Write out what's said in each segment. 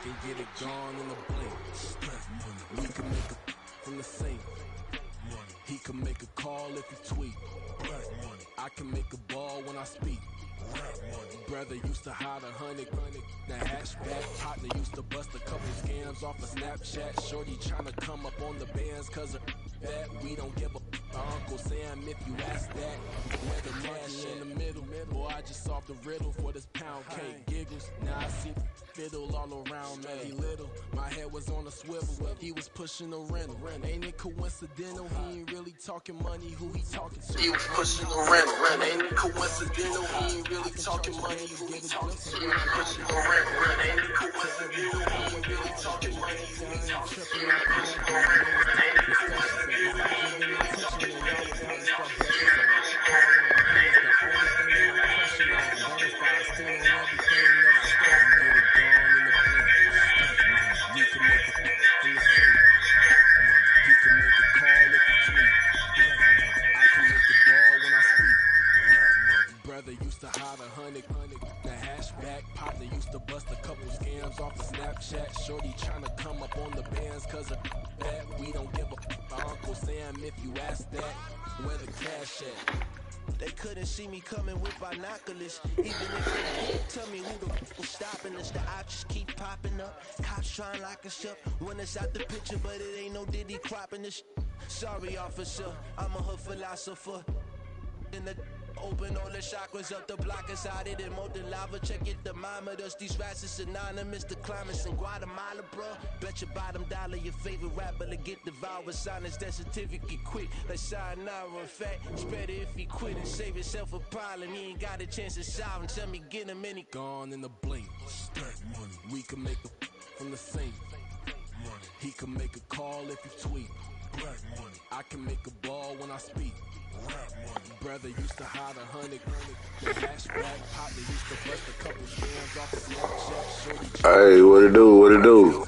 and get it gone in a blink. We can make a from the sink. He can make a call if he tweet. I can make a ball when I speak. Brother used to hide 100. The hatchback partner used to bust a couple scams off of Snapchat. Shorty tryna come up on the bands cause of that. We don't give a Uncle Sam if you ask that. Where the cash in the middle. Boy, I just solved the riddle for this pound cake. Giggles, now I see fiddle all around me. He little, my head was on a swivel. He was pushing a rental. Ain't it coincidental? He ain't really talking money. Who he talking to? He was pushing a rental. Ain't it coincidental? He ain't really talking money. Who he talking to? He was pushing a rental. Ain't it coincidental? He ain't really talking money. Who he talking to? He was pushing a rental. Ain't it coincidental? Brother used to hide 100. The hatchback partner used to bust a couple scams off of Snapchat. Shorty tryna come up on the bands cause of that. We don't give a Uncle Sam if you ask that. Where the cash at? They couldn't see me coming with binoculars. Even if they did, tell me who the f was stopping us. The options keep popping up. Cops trying to lock us up. When it's out the picture, but it ain't no Diddy cropping this. Sorry, officer, I'm a hood philosopher. In the open all the chakras up the block inside it and molten lava. Check it, thermometers. These rats is synonymous. The climates in Guatemala, bruh. Bet your bottom dollar your favorite rapper to get devoured. Sign his death certificate quick. Like sayonara. In fact, it's better if he quit and save himself a problem. He ain't got a chance to solve and tell me get him any. Gone in the blink. Stack money. We can make a from the sink. Money. He can make a call if he tweet. Black money. I can make a ball when I speak. Brother used to hide 100. The hatchback partner used to bust a couple scams off of Snapchat. Hey, what it do? What it do?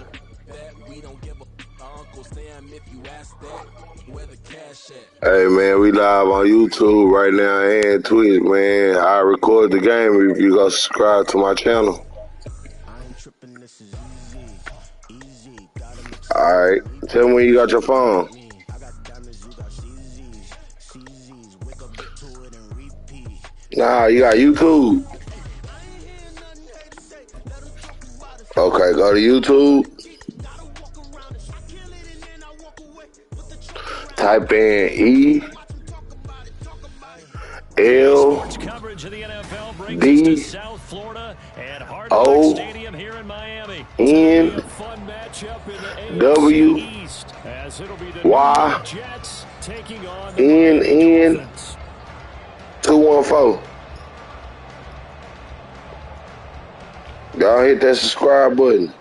We don't give a Uncle Sam if you ask that. Where the cash at? Hey, man, we live on YouTube right now and Twitch, man. I record the game if you go subscribe to my channel. I ain't tripping, this is easy. Easy. Alright, tell me when you got your phone. Nah, you got YouTube. Okay, go to YouTube. Type in eldonwynn214. Y'all hit that subscribe button.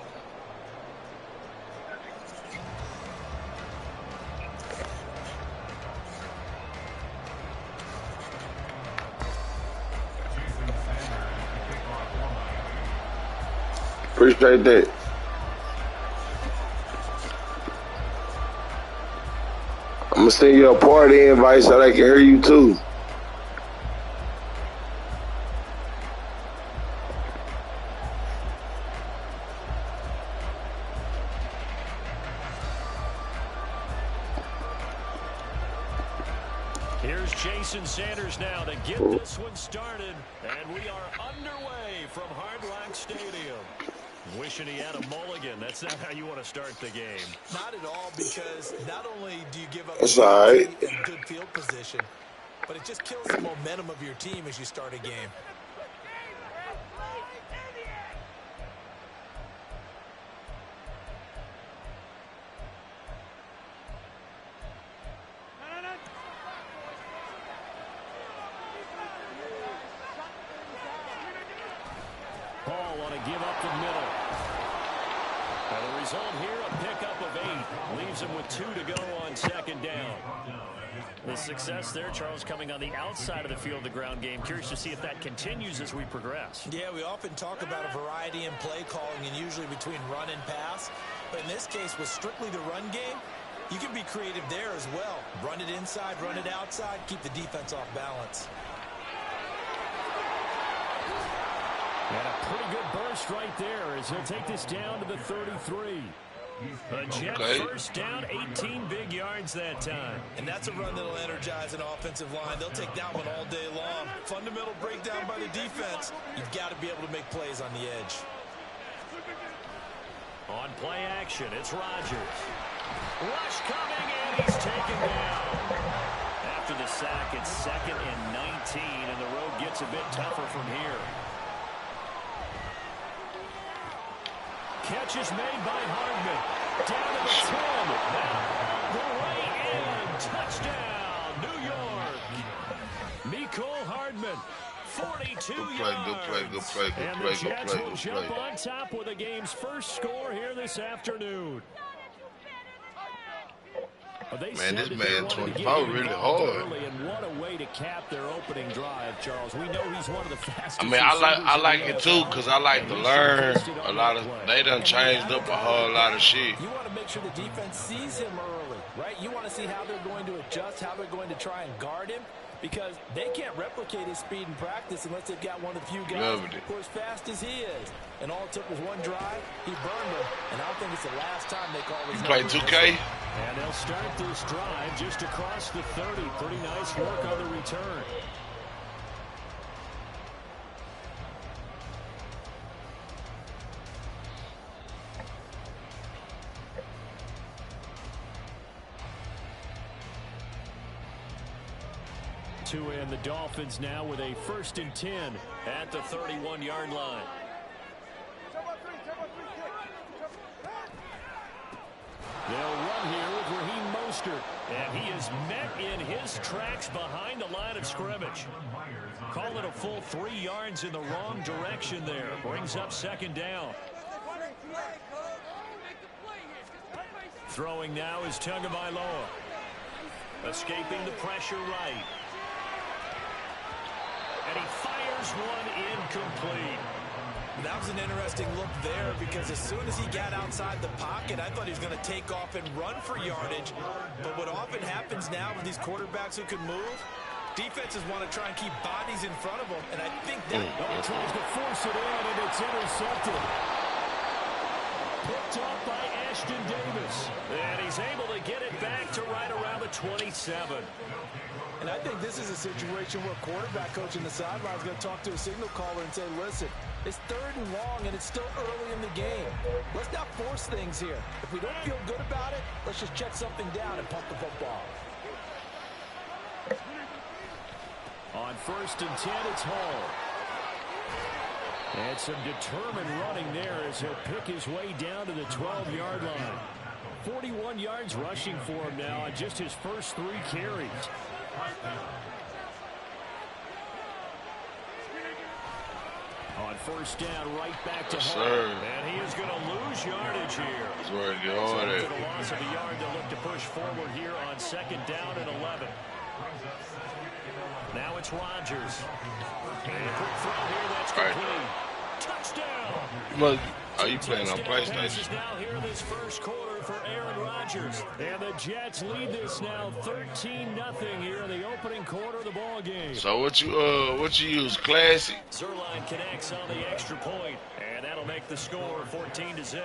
Appreciate that. I'm gonna send you a party invite so they can hear you too. Here's Jason Sanders now to get this one started, and we are underway from Hard Rock Stadium. Wishing he had a mulligan. That's not how you want to start the game. Not at all, because not only do you give up That's all right. and good field position, but it just kills the momentum of your team as you start a game. Paul want to give up the middle. And the result here, a pickup of 8. Leaves him with 2 to go on second down. The success there, Charles, coming on the outside of the field, the ground game. Curious to see if that continues as we progress. Yeah, we often talk about a variety in play calling and usually between run and pass. But in this case, with strictly the run game, you can be creative there as well. Run it inside, run it outside, keep the defense off balance. And a pretty good burst right there as he'll take this down to the 33. A Jet first down, 18 big yards that time. And that's a run that'll energize an offensive line. They'll take that one all day long. Fundamental breakdown by the defense. You've got to be able to make plays on the edge. On play action, it's Rodgers. Rush coming, and he's taken down. After the sack, it's 2nd and 19, and the road gets a bit tougher from here. Catch is made by Hardman. Down to the 10. The right end. Touchdown, New York. Mecole Hardman. 42 yards. Good play. And the Jets will jump on top with the game's first score here this afternoon. Man, this man 24 really hard. And what a way to cap their opening drive, Charles. We know he's one of the fastest. I mean, I like it too because I like to learn a lot of. They done changed up a whole lot of shit. You want to make sure the defense sees him early, right? You want to see how they're going to adjust, how they're going to try and guard him, because they can't replicate his speed in practice unless they've got one of the few guys who are as fast as he is. And all it took was one drive. He burned him, and I don't think it's the last time they call his name. You play 2K? And they'll start this drive just across the 30. Pretty nice work on the return. And the Dolphins now with a 1st and 10 at the 31-yard line. They'll run here with Raheem Mostert, and he is met in his tracks behind the line of scrimmage. Call it a full 3 yards in the wrong direction there. Brings up 2nd down. Throwing now is Tagovailoa. Escaping the pressure right. And he fires one incomplete. That was an interesting look there because as soon as he got outside the pocket, I thought he was going to take off and run for yardage. But what often happens now with these quarterbacks who can move, defenses want to try and keep bodies in front of them, and I think that tries to force it in, and it's intercepted. Picked up by Ashton Davis, and he's able to get it back to right around the 27. And I think this is a situation where quarterback coach in the sideline is going to talk to a signal caller and say, listen, it's 3rd and long, and it's still early in the game. Let's not force things here. If we don't feel good about it, let's just check something down and pump the football. On 1st and 10, it's Hall. And some determined running there as he'll pick his way down to the 12-yard line. 41 yards rushing for him now on just his first 3 carries. On 1st down, right back to Hall. And he is going to lose yardage here. That's where it goes. So the loss of a yard to look to push forward here on 2nd down and 11. Now it's Rodgers. And a quick throw here that's complete. Touchdown. Are you playing on PlayStation? Now here in this first quarter for Aaron Rodgers. And the Jets lead this now 13-0 here in the opening quarter of the ball game. So what you use, Classic? Zerline connects on the extra point, and that'll make the score 14-0.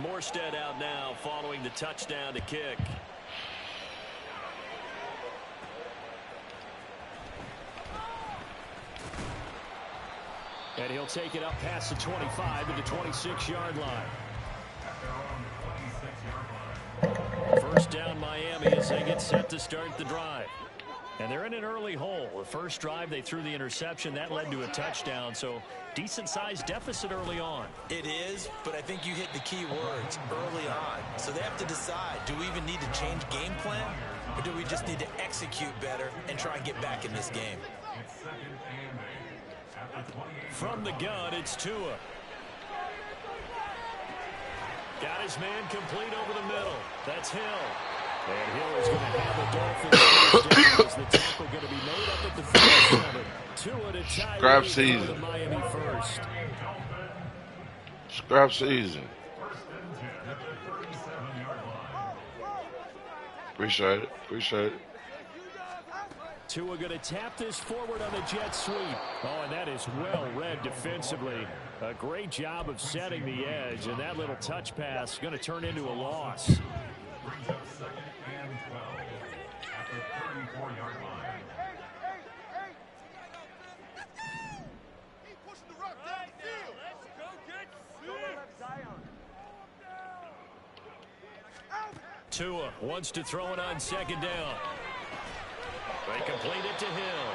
Morstead out now following the touchdown to kick. And he'll take it up past the 25 to the 26-yard line. 1st down Miami as they get set to start the drive. And they're in an early hole. The first drive they threw the interception. That led to a touchdown. So decent-sized deficit early on. It is, but I think you hit the key words early on. So they have to decide, do we even need to change game plan? Or do we just need to execute better and try and get back in this game? From the gun, it's Tua. Got his man complete over the middle. That's Hill. And Hill is going to have a Dolphins as the tackle going to be made up at the 37. Tua to tie Scrap season. Miami first. Scrap season. Appreciate it. Tua going to tap this forward on the jet sweep. Oh, and that is well read defensively. A great job of setting the edge, and that little touch pass is going to turn into a loss. Tua wants to throw it on second down. They complete it to Hill.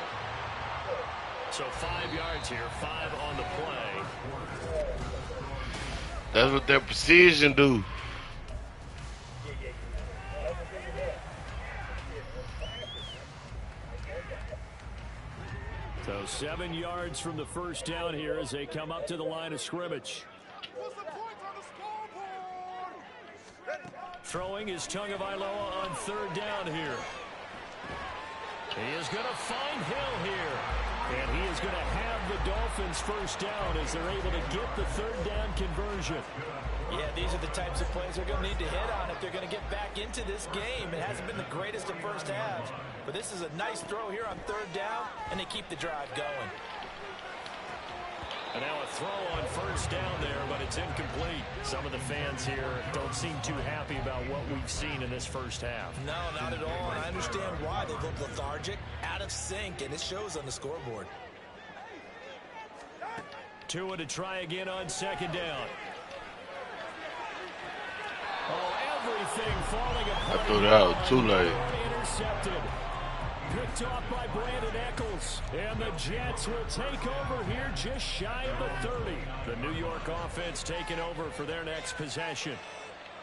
So 5 yards here, 5 on the play. That's what their precision do. So 7 yards from the first down here as they come up to the line of scrimmage. Throwing is Tagovailoa on third down here. He is going to find Hill here. And he is going to have the Dolphins first down as they're able to get the third down conversion. Yeah, these are the types of plays they're going to need to hit on if they're going to get back into this game. It hasn't been the greatest of first halves, but this is a nice throw here on third down, and they keep the drive going. And now a throw on first down there, but it's incomplete. Some of the fans here don't seem too happy about what we've seen in this first half. No, not at all. And I understand why. They look lethargic, out of sync, and it shows on the scoreboard. Tua to try again on second down. Oh, everything falling apart. I threw that out too late. Intercepted. Picked off by Brandon Eccles. And the Jets will take over here just shy of the 30. The New York offense taking over for their next possession.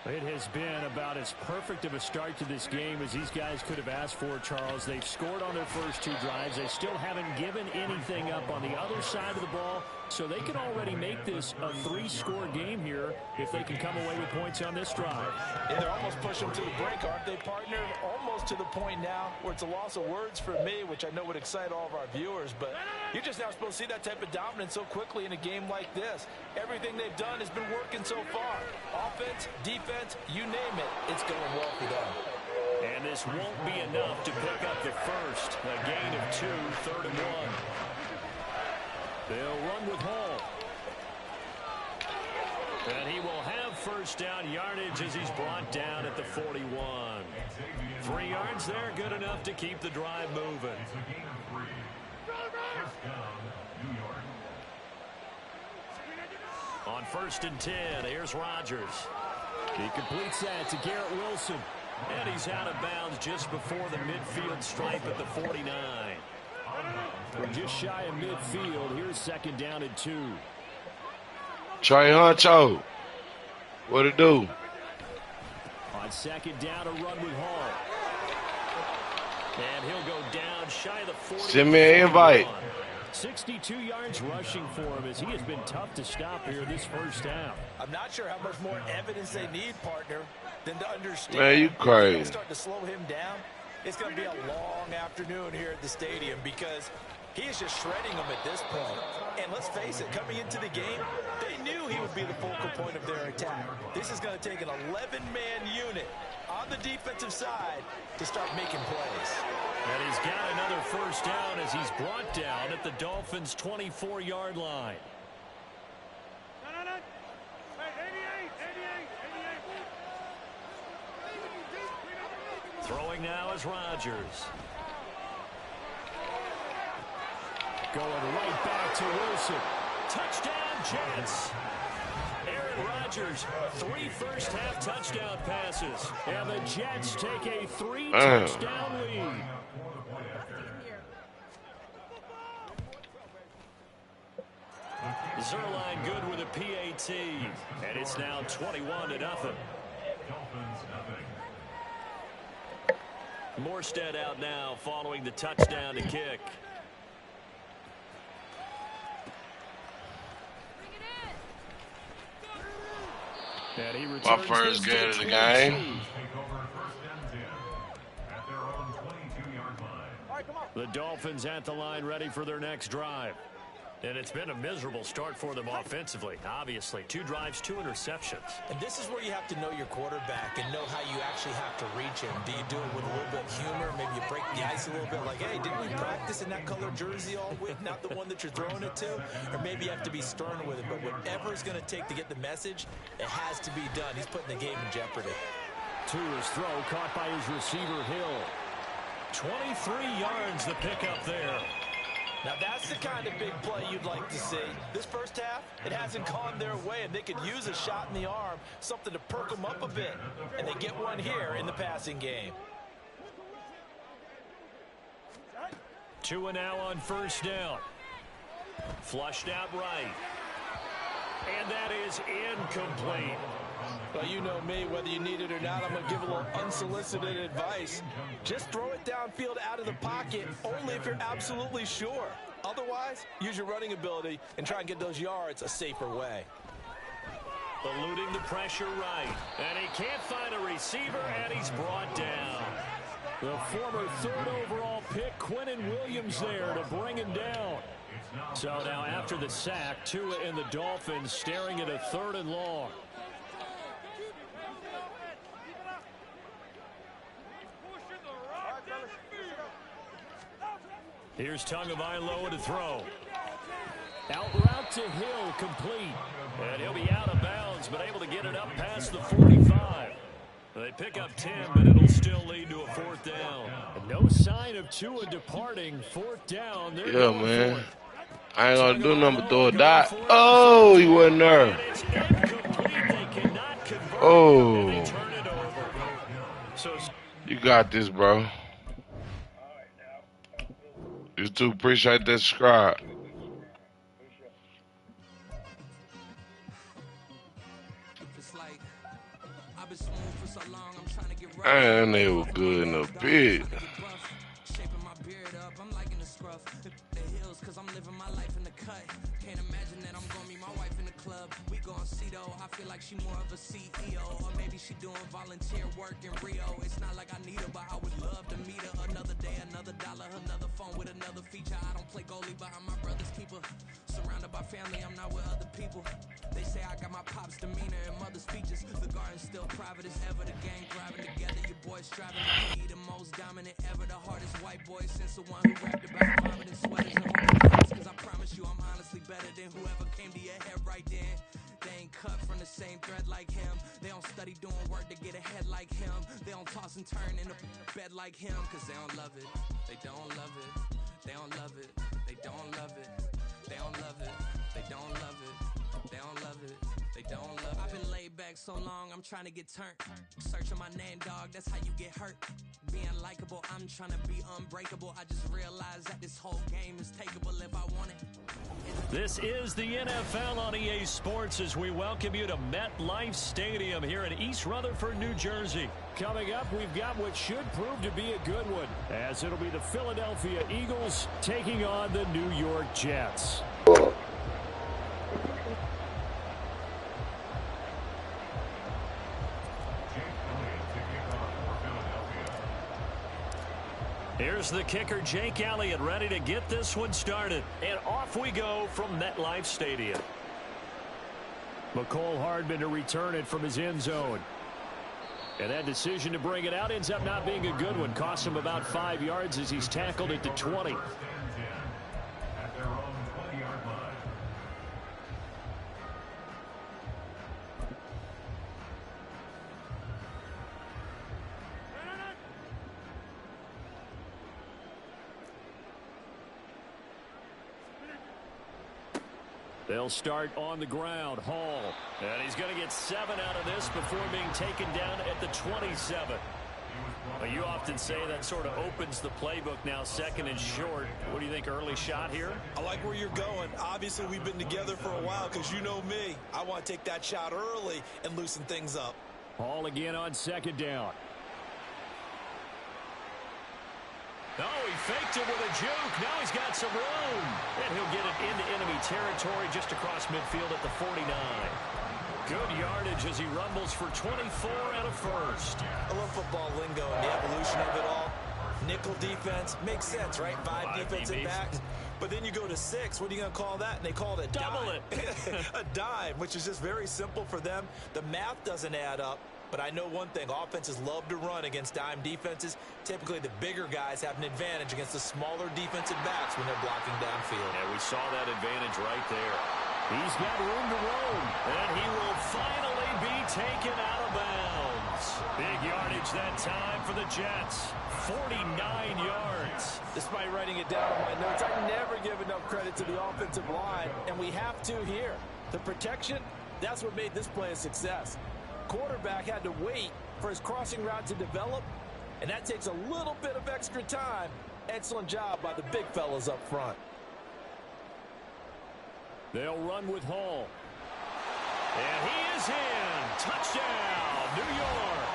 It has been about as perfect of a start to this game as these guys could have asked for, Charles. They've scored on their first 2 drives. They still haven't given anything up on the other side of the ball, so they can already make this a 3-score game here if they can come away with points on this drive. And they're almost pushing to the break, aren't they, partner? Almost to the point now where it's a loss of words for me, which I know would excite all of our viewers, but you're just now supposed to see that type of dominance so quickly in a game like this. Everything they've done has been working so far. Offense, defense, you name it, it's going well for them. And this won't be enough to pick up the first. A gain of 2, 3rd and 1. They'll run with Hall. And he will have first down yardage as he's brought down at the 41. 3 yards there, good enough to keep the drive moving. On 1st and 10, here's Rodgers. He completes that to Garrett Wilson. And he's out of bounds just before the midfield stripe at the 49. We're just shy of midfield. Here's 2nd down and 2. Trey Huncho. What it do? On 2nd down, a run with Hall. And he'll go down shy of the 40. Send me an invite. 62 yards rushing for him as he has been tough to stop here this first half. I'm not sure how much more evidence they need, partner, than to understand. Man, you crazy. Start to slow him down. It's going to be a long afternoon here at the stadium because he is just shredding them at this point. And let's face it, coming into the game, they knew he would be the focal point of their attack. This is going to take an 11-man unit on the defensive side to start making plays. And he's got another first down as he's brought down at the Dolphins' 24-yard line. Throwing now is Rodgers. Going right back to Wilson. Touchdown, Jets. Aaron Rodgers, 3 first-half touchdown passes. And the Jets take a 3-touchdown lead. Zerline good with a PAT. And it's now 21-0. Morstead out now following the touchdown to kick. My first game of the game. The Dolphins at the line ready for their next drive. And it's been a miserable start for them offensively, obviously. 2 drives, 2 interceptions. And this is where you have to know your quarterback and know how you actually have to reach him. Do you do it with a little bit of humor? Maybe you break the ice a little bit like, hey, didn't we practice in that color jersey all week, not the one that you're throwing it to? Or maybe you have to be stern with it. But whatever it's going to take to get the message, it has to be done. He's putting the game in jeopardy. To his throw, caught by his receiver, Hill. 23 yards the pickup there. Now, that's the kind of big play you'd like to see. This first half, it hasn't gone their way, and they could use a shot in the arm, something to perk them up a bit. And they get one here in the passing game. 2 now on first down. Flushed out right. And that is incomplete. Well, you know me, whether you need it or not, I'm going to give a little unsolicited advice. Just throw it downfield out of the pocket, only if you're absolutely sure. Otherwise, use your running ability and try and get those yards a safer way. Eluding the pressure right. And he can't find a receiver, and he's brought down. The former 3rd overall pick, Quinnen Williams, there to bring him down. So now after the sack, Tua and the Dolphins staring at a 3rd and long. Here's Tagovailoa to throw. Out route to Hill, complete. And he'll be out of bounds, but able to get it up past the 45. They pick up 10, but it'll still lead to a 4th down. And no sign of Tua departing. 4th down. Yeah, man. I ain't gonna do nothing but throw a dot. Oh, he wasn't there. Oh. You got this, bro. You too. Appreciate that subscribe. And they were good in a bit. I feel like she more of a CEO, or maybe she doing volunteer work in Rio. It's not like I need her, but I would love to meet her. Another day, another dollar, another phone with another feature. I don't play goalie, but I'm my brother's keeper. Surrounded by family, I'm not with other people. They say I got my pop's demeanor and mother's features. The garden's still private as ever. The gang driving together. Your boys striving to be the most dominant ever. The hardest white boy since the one who rapped about vomit and sweaters and hormones. Cause I promise you I'm honestly better than whoever came to your head right then. They ain't cut from the same thread like him. They don't study doing work to get ahead like him. They don't toss and turn in a bed like him. Cause they don't love it. They don't love it. They don't love it. They don't love it. They don't love it. They don't love it. They don't love it. They don't love it. I've been laid back so long, I'm trying to get turned. Searching my name, dog, that's how you get hurt. Being likable, I'm trying to be unbreakable. I just realized that this whole game is takeable if I want it. This is the NFL on EA Sports as we welcome you to MetLife Stadium here in East Rutherford, New Jersey. Coming up, we've got what should prove to be a good one, as it'll be the Philadelphia Eagles taking on the New York Jets. Here's the kicker, Jake Elliott, ready to get this one started. And off we go from MetLife Stadium. McCole Hardman to return it from his end zone. And that decision to bring it out ends up not being a good one. Costs him about 5 yards as he's tackled at the 20. They'll start on the ground. Hall. And he's going to get 7 out of this before being taken down at the 27. Well, you often say that sort of opens the playbook now, 2nd and short. What do you think, early shot here? I like where you're going. Obviously, we've been together for a while because you know me. I want to take that shot early and loosen things up. Hall again on 2nd down. Oh, he faked it with a juke. Now he's got some room. And he'll get it into enemy territory just across midfield at the 49. Good yardage as he rumbles for 24 and a first. I love football lingo and the evolution of it all. Nickel defense makes sense, right? 5 defensive backs. But then you go to 6. What are you going to call that? And they call it a double dime. it. A dime, which is just very simple for them. The math doesn't add up. But I know one thing, offenses love to run against dime defenses. Typically, the bigger guys have an advantage against the smaller defensive backs when they're blocking downfield. Yeah, we saw that advantage right there. He's got room to roam, and he will finally be taken out of bounds. Big yardage that time for the Jets. 49 yards. Despite writing it down on my notes, I never give enough credit to the offensive line, and we have to here. The protection, that's what made this play a success. Quarterback had to wait for his crossing route to develop, and that takes a little bit of extra time. Excellent job by the big fellas up front. They'll run with Hall. And he is in. Touchdown, New York.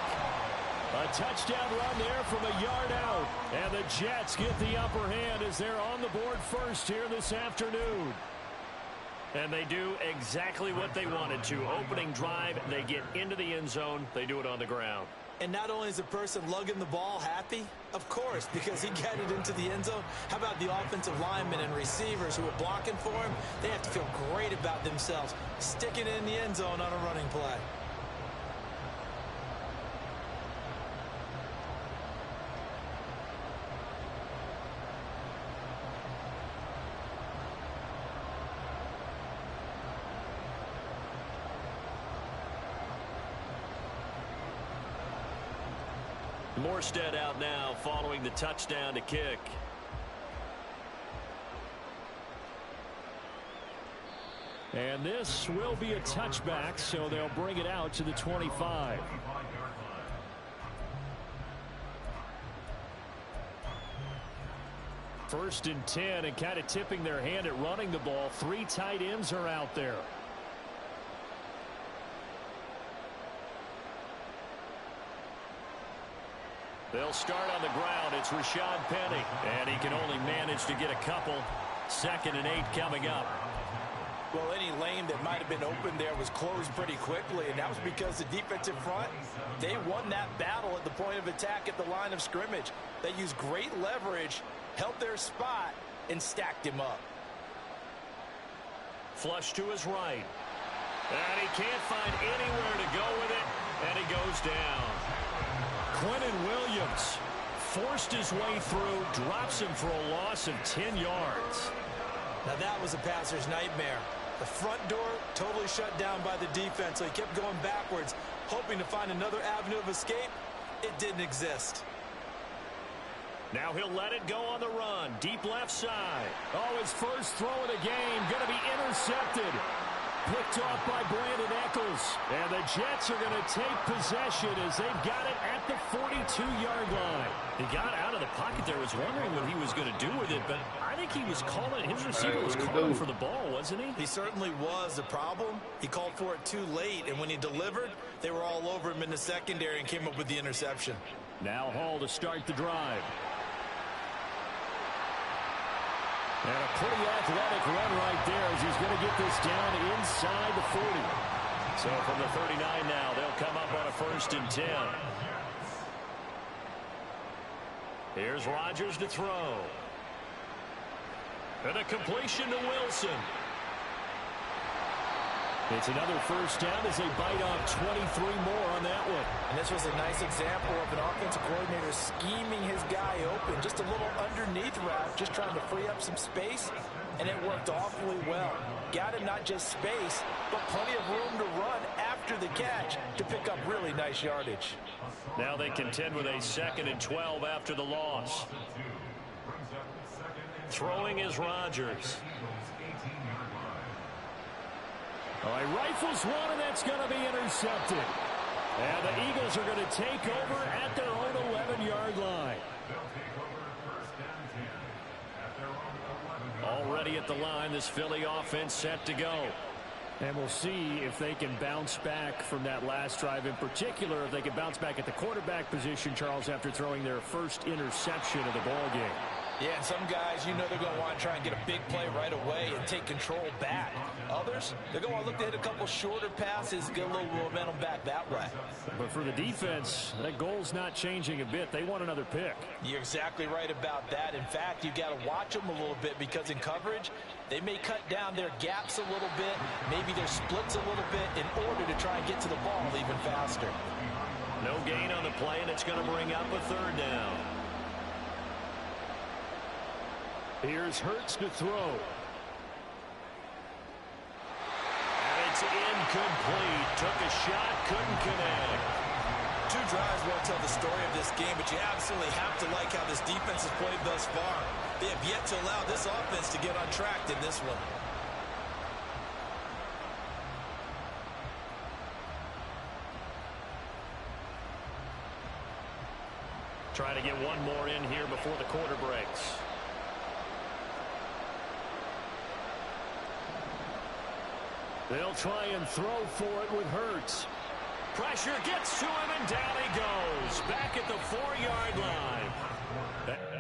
A touchdown run there from a yard out. And the Jets get the upper hand as they're on the board first here this afternoon. And they do exactly what they wanted to. Opening drive, they get into the end zone. They do it on the ground. And not only is the person lugging the ball happy, of course, because he got it into the end zone. How about the offensive linemen and receivers who are blocking for him? They have to feel great about themselves, sticking it in the end zone on a running play. Morstead out now following the touchdown to kick. And this will be a touchback, so they'll bring it out to the 25. First and 10, and kind of tipping their hand at running the ball. 3 tight ends are out there. They'll start on the ground. It's Rashad Penny, and he can only manage to get a couple. 2nd and 8 coming up. Well, any lane that might have been open there was closed pretty quickly, and that was because the defensive front, they won that battle at the point of attack at the line of scrimmage. They used great leverage, held their spot, and stacked him up. Flush to his right. And he can't find anywhere to go with it, and he goes down. Quentin Williams forced his way through, drops him for a loss of 10 yards. Now that was a passer's nightmare. The front door totally shut down by the defense, so he kept going backwards, hoping to find another avenue of escape. It didn't exist. Now he'll let it go on the run. Deep left side. Oh, his first throw of the game going to be intercepted. Picked off by Brandon Eccles. And the Jets are going to take possession as they've got it at the 42-yard line. He got out of the pocket there. Was wondering what he was going to do with it, but I think he was calling. His receiver was calling for the ball, wasn't he? He certainly was. The problem, he called for it too late, and when he delivered, they were all over him in the secondary and came up with the interception. Now Hall to start the drive. And a pretty athletic run right there as he's going to get this down inside the 40. So from the 39 now, they'll come up on a 1st and 10. Here's Rodgers to throw. And a completion to Wilson. It's another 1st down as they bite off 23 more on that one. And this was a nice example of an offensive coordinator scheming his guy open. Just a little underneath route, just trying to free up some space, and it worked awfully well. Got him not just space, but plenty of room to run after the catch to pick up really nice yardage. Now they contend with a 2nd and 12 after the loss. Throwing is Rodgers. All right, rifles one, and that's going to be intercepted. And the Eagles are going to take over at their own 11-yard line. Already at the line, this Philly offense set to go. And we'll see if they can bounce back from that last drive. In particular, if they can bounce back at the quarterback position, Charles, after throwing their first interception of the ball game. Yeah, and some guys, you know they're going to want to try and get a big play right away and take control back. Others, they're going to want to look to hit a couple shorter passes, get a little momentum back that way. But for the defense, that goal's not changing a bit. They want another pick. You're exactly right about that. In fact, you've got to watch them a little bit because in coverage, they may cut down their gaps a little bit, maybe their splits a little bit in order to try and get to the ball even faster. No gain on the play, and it's going to bring up a third down. Here's Hurts to throw. And it's incomplete. Took a shot, couldn't connect. 2 drives won't tell the story of this game, but you absolutely have to like how this defense has played thus far. They have yet to allow this offense to get untracked in this one. Trying to get one more in here before the quarter breaks. They'll try and throw for it with Hurts. Pressure gets to him, and down he goes. Back at the 4-yard line.